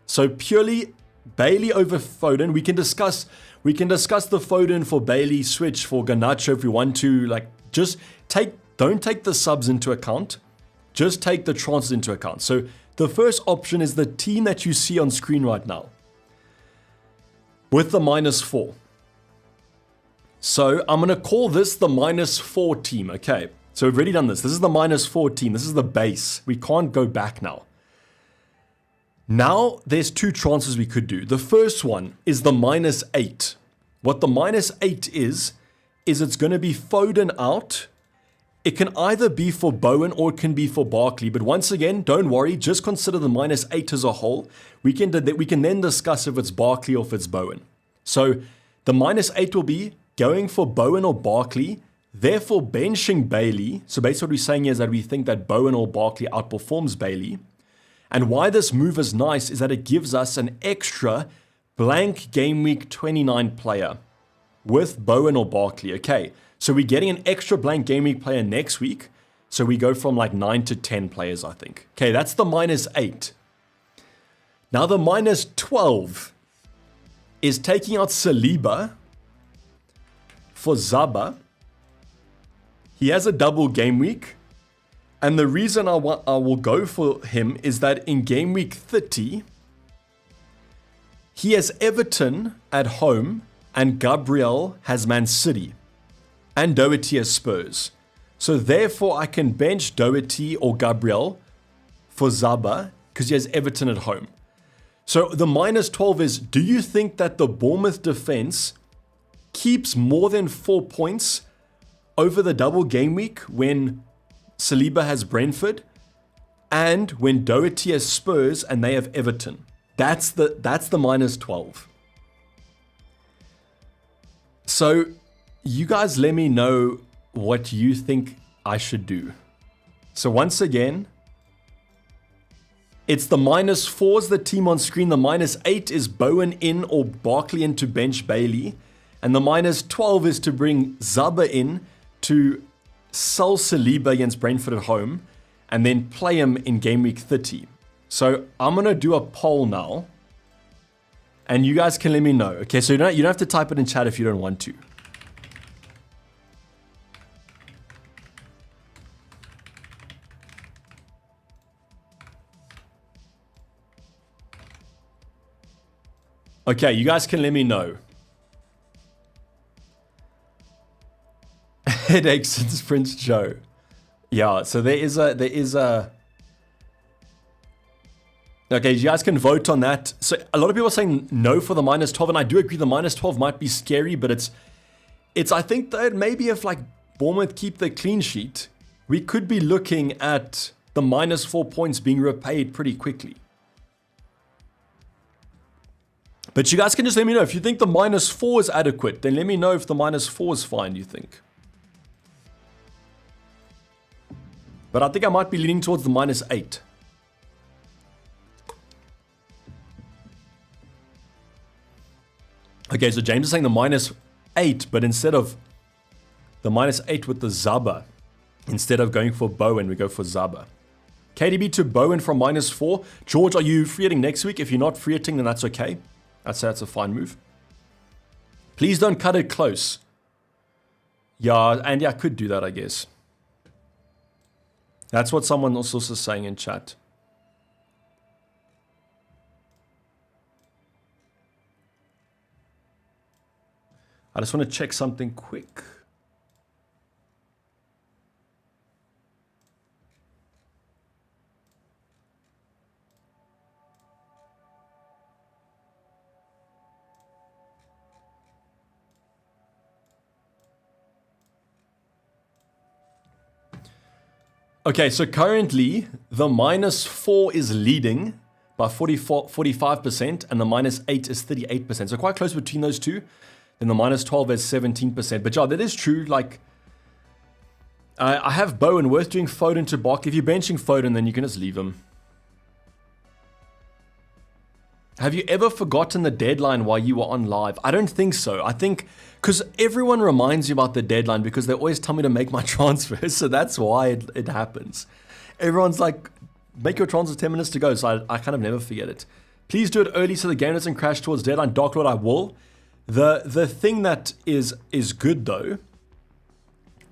So purely Bailey over Foden. We can discuss the Foden for Bailey switch for Garnacho if we want to. Like, just don't take the subs into account. Just take the transfers into account. So the first option is the team that you see on screen right now with the -4. So I'm going to call this the -4 team. Okay, so we've already done this. This is the -4 team. This is the base. We can't go back now. Now there's 2 transfers we could do. The first one is the -8. What the -8 is it's going to be Foden out. It can either be for Bowen or it can be for Barkley. But once again, don't worry. Just consider the -8 as a whole. We can then discuss if it's Barkley or if it's Bowen. So the -8 will be going for Bowen or Barkley, therefore benching Bailey. So basically what we're saying is that we think that Bowen or Barkley outperforms Bailey. And why this move is nice is that it gives us an extra blank game week 29 player with Bowen or Barkley. Okay, so we're getting an extra blank game week player next week. So we go from like 9 to 10 players, I think. Okay, that's the -8. Now the -12 is taking out Saliba for Zaba. He has a double game week. And the reason I will go for him is that in game week 30, he has Everton at home and Gabriel has Man City and Doherty has Spurs. So therefore I can bench Doherty or Gabriel for Zaba because he has Everton at home. So the -12 is, do you think that the Bournemouth defense keeps more than 4 points over the double game week when Saliba has Brentford and when Doherty has Spurs and they have Everton? That's the -12. So you guys let me know what you think I should do. So once again, it's the -4's the team on screen. The -8 is Bowen in or Barkley in to bench Bailey. And the -12 is to bring Zaba in to sell Saliba against Brentford at home and then play him in game week 30. So I'm going to do a poll now. And you guys can let me know. Okay, so you don't have to type it in chat if you don't want to. Okay, you guys can let me know. Headache since Prince Joe. Yeah, so there is a. Okay, you guys can vote on that. So a lot of people are saying no for the -12, and I do agree the -12 might be scary, but it's I think that maybe if like Bournemouth keep the clean sheet, we could be looking at the -4 points being repaid pretty quickly. But you guys can just let me know if you think the -4 is adequate, then let me know if the -4 is fine, you think. But I think I might be leaning towards the -8. Okay, so James is saying the -8, but instead of the -8 with the Zaba, instead of going for Bowen, we go for Zaba. KDB to Bowen from -4. George, are you free hitting next week? If you're not free hitting, then that's okay. I'd say that's a fine move. Please don't cut it close. Yeah, and yeah, I could do that, I guess. That's what someone was also saying in chat. I just want to check something quick. Okay, so currently the -4 is leading by 45% and the -8 is 38%. So quite close between those two. Then the -12 is 17%. But yeah, that is true. Like, I have Bowen, worth doing Foden to Barkley. If you're benching Foden, then you can just leave him. Have you ever forgotten the deadline while you were on live? I don't think so. I think because everyone reminds you about the deadline because they always tell me to make my transfers. So that's why it happens. Everyone's like, make your transfer 10 minutes to go. So I kind of never forget it. Please do it early so the game doesn't crash towards deadline. Dark Lord, I will. The thing that is good though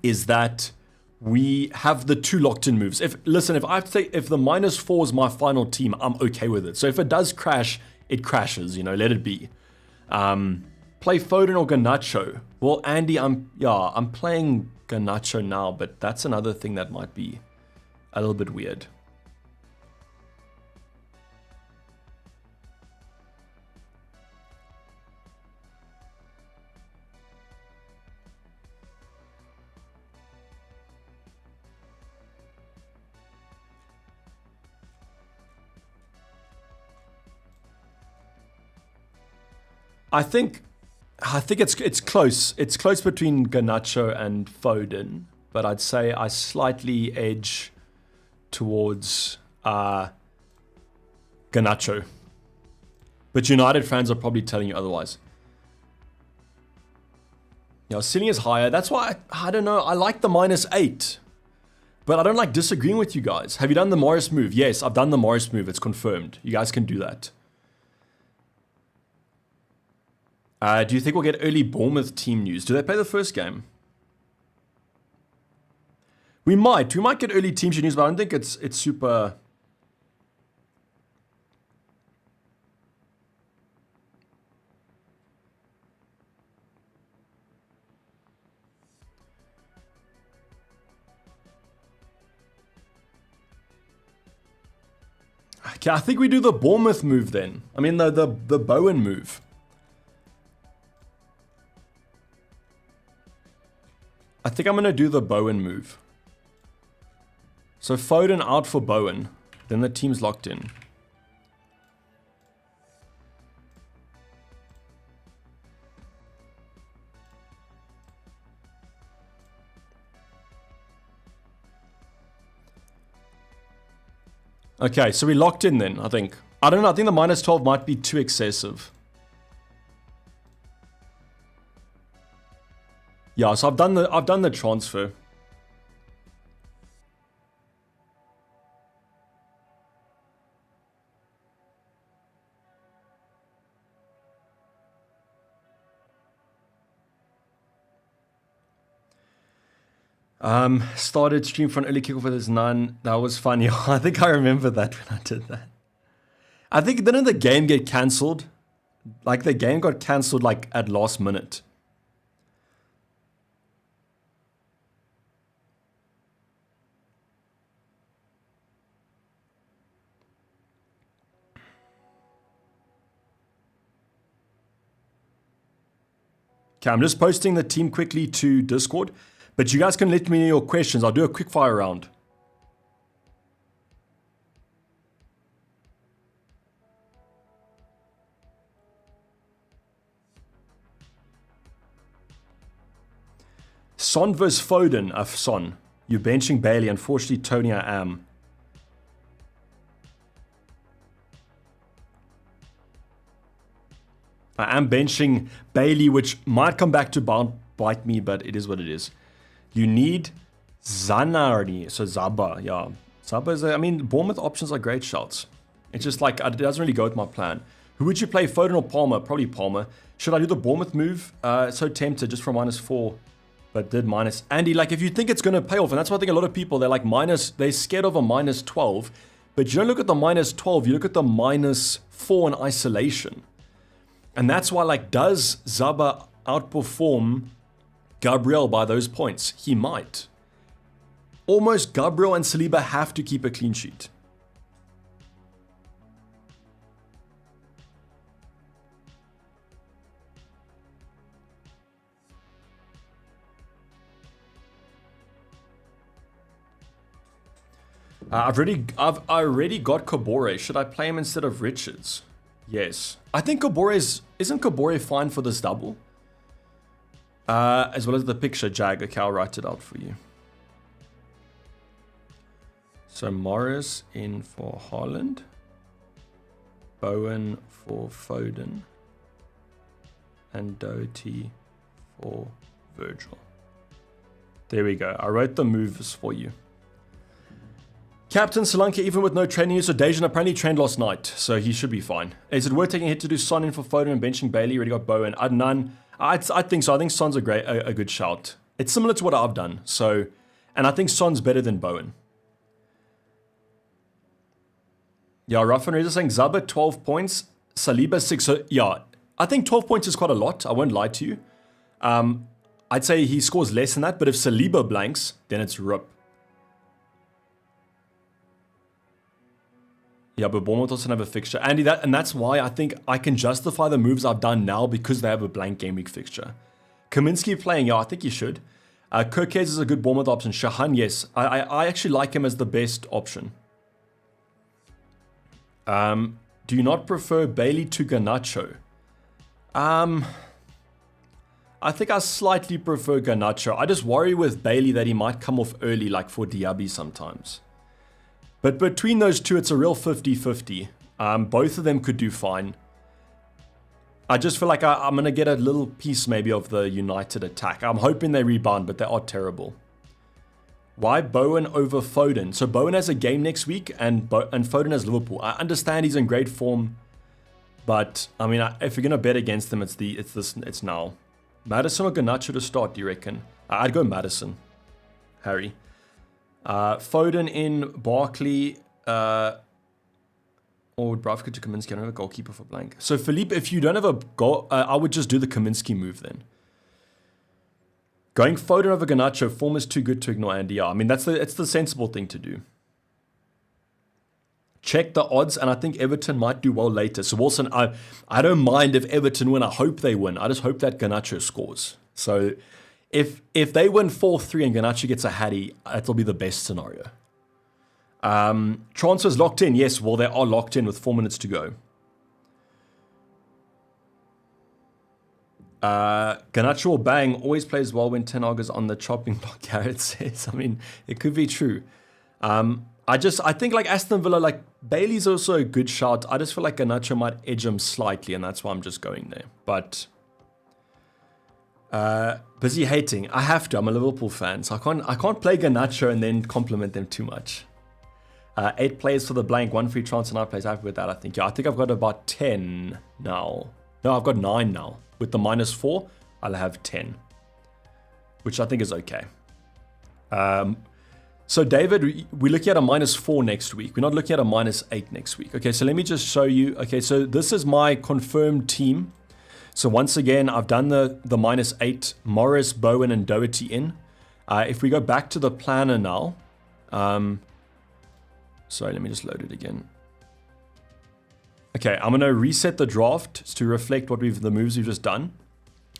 is that we have the 2 locked-in moves. If I have to say, if the -4 is my final team, I'm okay with it. So if it does crash, it crashes, you know, let it be. Play Foden or Garnacho. Well, Andy, I'm playing Garnacho now, but that's another thing that might be a little bit weird. I think it's close. It's close between Garnacho and Foden, but I'd say I slightly edge towards Garnacho. But United fans are probably telling you otherwise. You know, ceiling is higher. That's why I don't know. I like the -8, but I don't like disagreeing with you guys. Have you done the Morris move? Yes, I've done the Morris move. It's confirmed. You guys can do that. Do you think we'll get early Bournemouth team news? Do they play the first game? We might get early team sheet news, but I don't think it's super. Okay, I think we do the Bournemouth move then. I mean the Bowen move. I think I'm going to do the Bowen move. So Foden out for Bowen. Then the team's locked in. Okay, so we locked in then, I think. I don't know, I think the minus 12 might be too excessive. Yeah, so I've done the transfer. Started stream for an early kickoff with his none. That was funny. I think I remember that when I did that. I think didn't the game get cancelled? Like the game got cancelled like at last minute. Okay, I'm just posting the team quickly to Discord, but you guys can let me know your questions. I'll do a quick fire round. Son vs Foden. Son. You're benching Bailey. Unfortunately, Tony, I am. I am benching Bailey, which might come back to bite me, but it is what it is. You need Zanardi. So Zaba, yeah. Zaba is, I mean, Bournemouth options are great shots. It's just like, it doesn't really go with my plan. Who would you play, Foden or Palmer? Probably Palmer. Should I do the Bournemouth move? So tempted just for -4, but did minus. Andy, like if you think it's going to pay off, and that's why I think a lot of people, they're like they're scared of a -12, but you don't look at the -12, you look at the -4 in isolation. And that's why, like, does Zaba outperform Gabriel by those points? He might. Almost Gabriel and Saliba have to keep a clean sheet. I already got Kabore. Should I play him instead of Richards? Yes. I think isn't Kabore fine for this double? As well as the picture, Jag. Okay, I'll write it out for you. So Morris in for Haaland. Bowen for Foden. And Doty for Virgil. There we go. I wrote the moves for you. Captain Sri Lanka, even with no training use, so Dejan apparently trained last night, so he should be fine. Is it worth taking a hit to do Son in for Foden and benching Bailey? Already got Bowen. None. I think so. I think Son's a good shout. It's similar to what I've done. So, and I think Son's better than Bowen. Yeah, Ruff and Reza saying Zaba 12 points, Saliba 6. So yeah, I think 12 points is quite a lot. I won't lie to you. I'd say he scores less than that, but if Saliba blanks, then it's rip. Yeah, but Bournemouth doesn't have a fixture. Andy, that's why I think I can justify the moves I've done now because they have a blank game week fixture. Kaminsky playing, yeah, I think you should. Kirkez is a good Bournemouth option. Shahan, yes. I actually like him as the best option. Do you not prefer Bailey to Garnacho? I think I slightly prefer Garnacho. I just worry with Bailey that he might come off early like for Diaby sometimes. But between those two, it's a real 50-50. Both of them could do fine. I just feel like I'm going to get a little piece maybe of the United attack. I'm hoping they rebound, but they are terrible. Why Bowen over Foden? So Bowen has a game next week, and Foden has Liverpool. I understand he's in great form, but I mean, if you're going to bet against them, it's now. Maddison or Garnacho to start, do you reckon? I'd go Maddison. Harry. Foden in, Barkley, or would Bravka to Kaminsky? I don't have a goalkeeper for blank. So Philippe, if you don't have a goal, I would just do the Kaminsky move then. Going Foden over Garnacho, form is too good to ignore Andy. Yeah, I mean, it's the sensible thing to do. Check the odds, and I think Everton might do well later. So Wilson, I don't mind if Everton win. I hope they win. I just hope that Garnacho scores. So if they win 4-3 and Garnacho gets a hattie, that'll be the best scenario. Transfers locked in. Yes, well, they are locked in with 4 minutes to go. Garnacho or Bang always plays well when Ten Hag is on the chopping block, Garrett says. I mean, it could be true. I think like Aston Villa, like Bailey's also a good shot. I just feel like Garnacho might edge him slightly, and that's why I'm just going there. But busy hating. I have to. I'm a Liverpool fan, so I can't play Garnacho and then compliment them too much. 8 players for the blank, 1 free transfer, 9 players. Happy with that, I think. Yeah, I think I've got about 10 now. No, I've got 9 now. With the -4, I'll have 10, which I think is okay. So David, we're looking at a -4 next week. We're not looking at a -8 next week. Okay, so let me just show you. Okay, so this is my confirmed team. So once again, I've done the -8, Morris, Bowen, and Doherty in. If we go back to the planner now, sorry, let me just load it again. Okay, I'm going to reset the draft to reflect what the moves we've just done.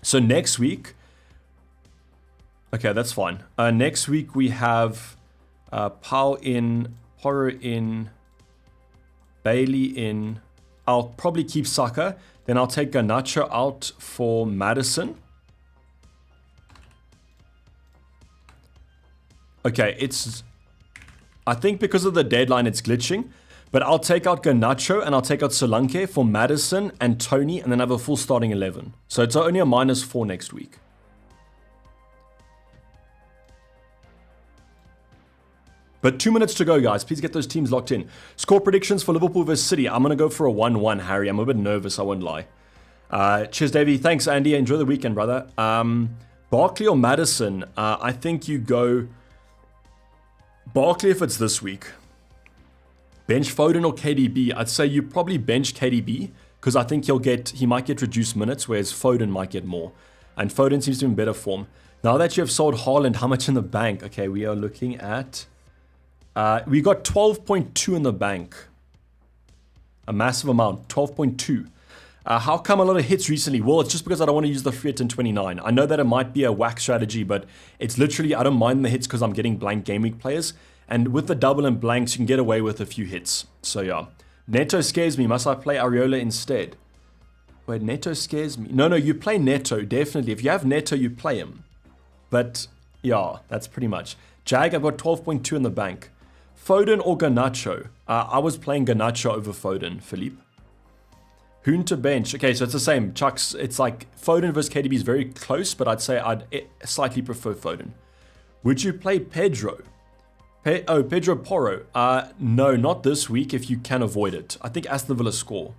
So next week, okay, that's fine. Next week we have Powell in, Porro in, Bailey in. I'll probably keep Saka. Then I'll take Garnacho out for Maddison. Okay, I think because of the deadline it's glitching. But I'll take out Garnacho and I'll take out Solanke for Maddison and Tony, and then have a full starting 11. So it's only a -4 next week. But 2 minutes to go, guys. Please get those teams locked in. Score predictions for Liverpool vs City. I'm going to go for a 1-1, Harry. I'm a bit nervous, I won't lie. Cheers, Davey. Thanks, Andy. Enjoy the weekend, brother. Barkley or Maddison? I think you go Barkley if it's this week. Bench Foden or KDB? I'd say you probably bench KDB because I think he might get reduced minutes, whereas Foden might get more. And Foden seems to be in better form. Now that you have sold Haaland, how much in the bank? Okay, we are looking at... we got 12.2 in the bank. A massive amount, 12.2. How come a lot of hits recently? Well, it's just because I don't want to use the free hit in 29. I know that it might be a whack strategy, but it's literally, I don't mind the hits because I'm getting blank game week players. And with the double and blanks, you can get away with a few hits. So yeah. Neto scares me. Must I play Areola instead? Wait, Neto scares me. No, you play Neto, definitely. If you have Neto, you play him. But yeah, that's pretty much. Jag, I've got 12.2 in the bank. Foden or Garnacho? I was playing Garnacho over Foden, Philippe. Hoon to bench. Okay, so it's the same. Chucks, it's like Foden versus KDB is very close, but I'd say I'd slightly prefer Foden. Would you play Pedro? Pedro Porro. No, not this week if you can avoid it. I think Aston Villa score.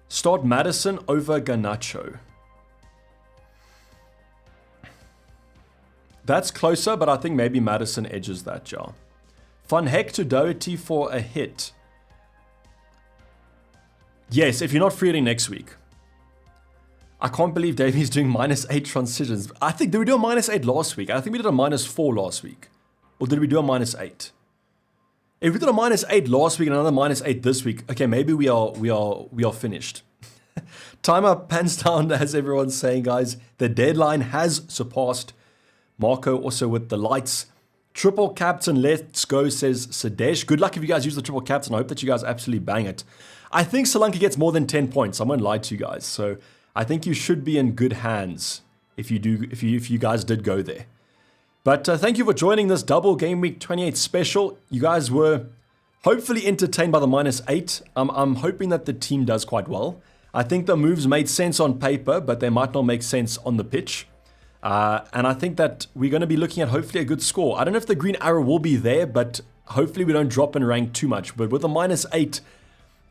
Start Maddison over Garnacho. That's closer, but I think maybe Maddison edges that jar. Van Heck to Doherty for a hit. Yes, if you're not free hitting next week. I can't believe Davey's doing -8 transitions. I think, did we do a -8 last week? I think we did a -4 last week. Or did we do a -8? If we did a -8 last week and another -8 this week, okay, maybe we are finished. Timer pans down, as everyone's saying, guys. The deadline has surpassed. Marco also with the lights. Triple captain, let's go, says Sadesh. Good luck if you guys use the triple captain. I hope that you guys absolutely bang it. I think Solanke gets more than 10 points. I won't lie to you guys. So I think you should be in good hands if you guys did go there. But thank you for joining this double game week 28 special. You guys were hopefully entertained by the -8. I'm hoping that the team does quite well. I think the moves made sense on paper, but they might not make sense on the pitch. And I think that we're going to be looking at hopefully a good score. I don't know if the green arrow will be there, but hopefully we don't drop in rank too much. But with a -8,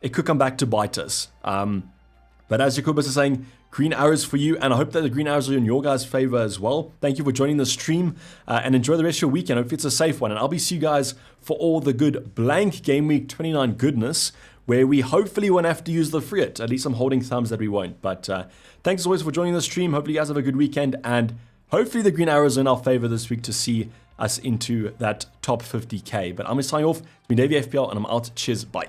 it could come back to bite us. But as Jacobus is saying, green arrows for you, and I hope that the green arrows are in your guys' favor as well. Thank you for joining the stream, and enjoy the rest of your weekend. Hope it's a safe one, and I'll be seeing you guys for all the good blank game week 29 goodness, where we hopefully won't have to use the free hit. At least I'm holding thumbs that we won't. But thanks as always for joining the stream. Hopefully you guys have a good weekend, and hopefully the green arrows are in our favor this week to see us into that top 50k. But I'm going to sign off. It's been Davey FPL, and I'm out. Cheers. Bye.